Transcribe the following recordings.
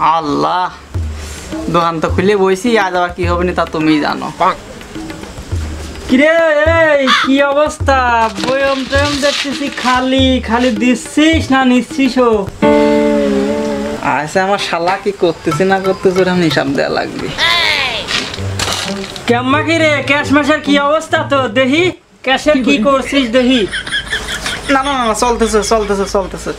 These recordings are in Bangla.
আল্লাহ, দোকান তো খুলে বইছি, আজ আবার কি হবে না তা তুমি জানো। কিরে এই কি অবস্থা? বয়ম টয়ম দেখতেছি খালি খালি দিচ্ছিস না নিচ্ছিস? আচ্ছা, আমার শালা কি করতেছে না করতেছে ওটা হিসাব দেওয়া লাগবে। কেম্মা কি রে, ক্যাশ মাসের কি অবস্থা? তো দেখি ক্যাশের কি করছিস দেখি। না না না, চলতেছে চলতেছে চলতেছে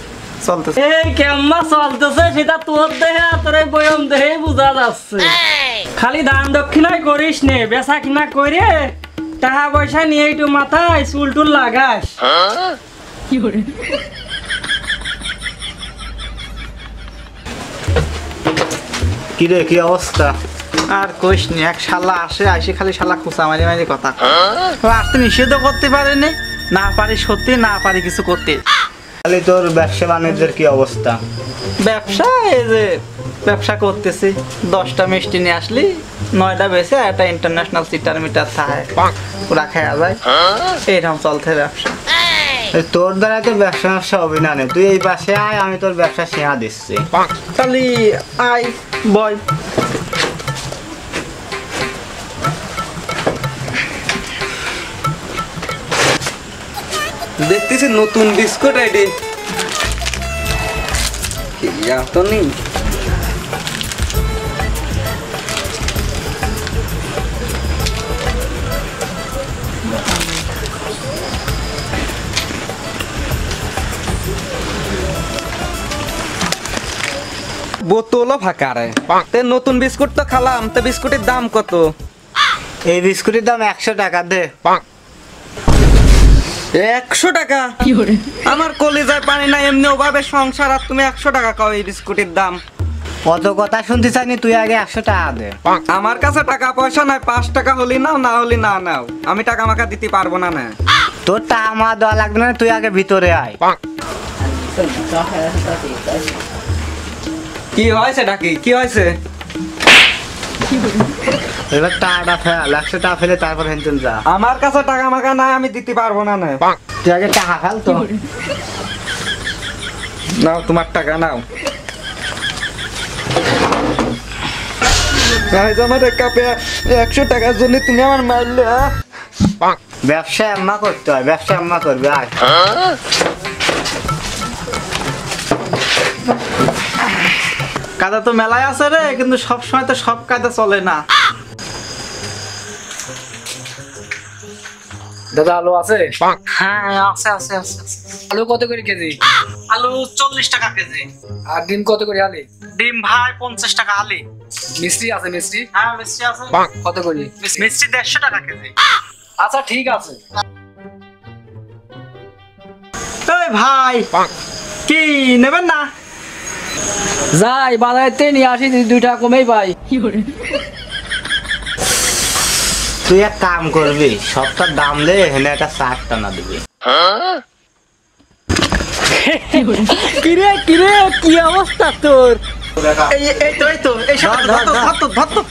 চলতেছে। এই কেম্মা চলতেছে সেটা তোর দেহে তোর এই বয়ম দেহে বোঝা যাচ্ছে। খালি দান দক্ষিণাই করিস নে, বেচা কিনা করে টাকা পয়সা নিয়ে একটু মাথায় চুল টুল লাগাস। কিরে কি অবস্থা? আর কইস নি, এক শালা আসে খালি শালা খুচা মারি মারি কথা আসতে নিষেধও করতে পারেনি, না পারি সত্যি, না পারি কিছু করতে। খালি তোর ব্যবসা বাণিজ্যের কি অবস্থা? ব্যবসা এই যে ব্যবসা করতেছি, 10টা মিষ্টি নিয়ে আসলি 9টা বেচে একটা ইন্টারন্যাশনাল সিটার মিটার থাকে ওরা খেয়া যায়, এইরকম চলছে ব্যবসা। তোর দ্বারা তো ব্যবসা হবে না, তুই এই পাশে আয়, আমি তোর ব্যবসা শেয়া দিচ্ছি। খালি আই বয়। দেখতেছি নতুন বিস্কুট আইডি তো নেই। বোতলও ফাঁকা রে। নতুন বিস্কুট তো খালাম, তো বিস্কুটের দাম কত? এই বিস্কুটের দাম 100 টাকা দে। 100 টাকা? আমার কলিজায় পানি না, এমনি ওভাবে সংসার, আর তুমি 100 টাকা কাও এই বিস্কুটের দাম? কত কথা শুনতে চাইনি, তুই আগে 100 টাকা দে। আমার কাছে টাকা পয়সা নাই, 5 টাকা হলি নাও, না হলি না নাও, আমি টাকা মাকা দিতে পারবো না। না তোর টাকা আমার দেওয়া লাগবে না, তুই আগে ভিতরে আয়। কি হয়েছে ডাকি, কি হয়েছে? এবার টাকাটা ফেল, 100 টাকা ফেলে তারপর হেনতেন যা। আমার কাছে টাকা মাকা নাই, আমি দিতে পারবো না। না তুই আগে টাকা ফেল তো। নাও তোমার টাকা নাও। আমার কাপে 100 টাকার জন্য তুমি আমার মারলে। ব্যবসা আম্মা করতে হয়, ব্যবসা আম্মা করবে। আয় কাদা তো মেলায় আছে রে, কিন্তু সব সময় তো সব কাদা চলে না। দাদা আলু আছে? হ্যাঁ আছে আছে আছে। আলু কত করে কেজি? আলু 40 টাকা কেজি। আর ডিম কত করে আলি? ডিম ভাই 50 টাকা আলি। মিষ্টি আছে? মিষ্টি হ্যাঁ মিষ্টি আছে। কত করে? মিষ্টি 150 টাকা কেজি। আচ্ছা ঠিক আছে। এই ভাই কি নেবেন না? যাই বাজারেতে নিয়ে আসি, 2 টাকা কমেই পাই। তুই এক কাম করবি, সবটার দাম দে, হেনে একটা 60 টানা দিবি। কিরে কিরে কি অবস্থা তোর? এই তো এই তো এই সব ধর তো ধর তো ধর তো।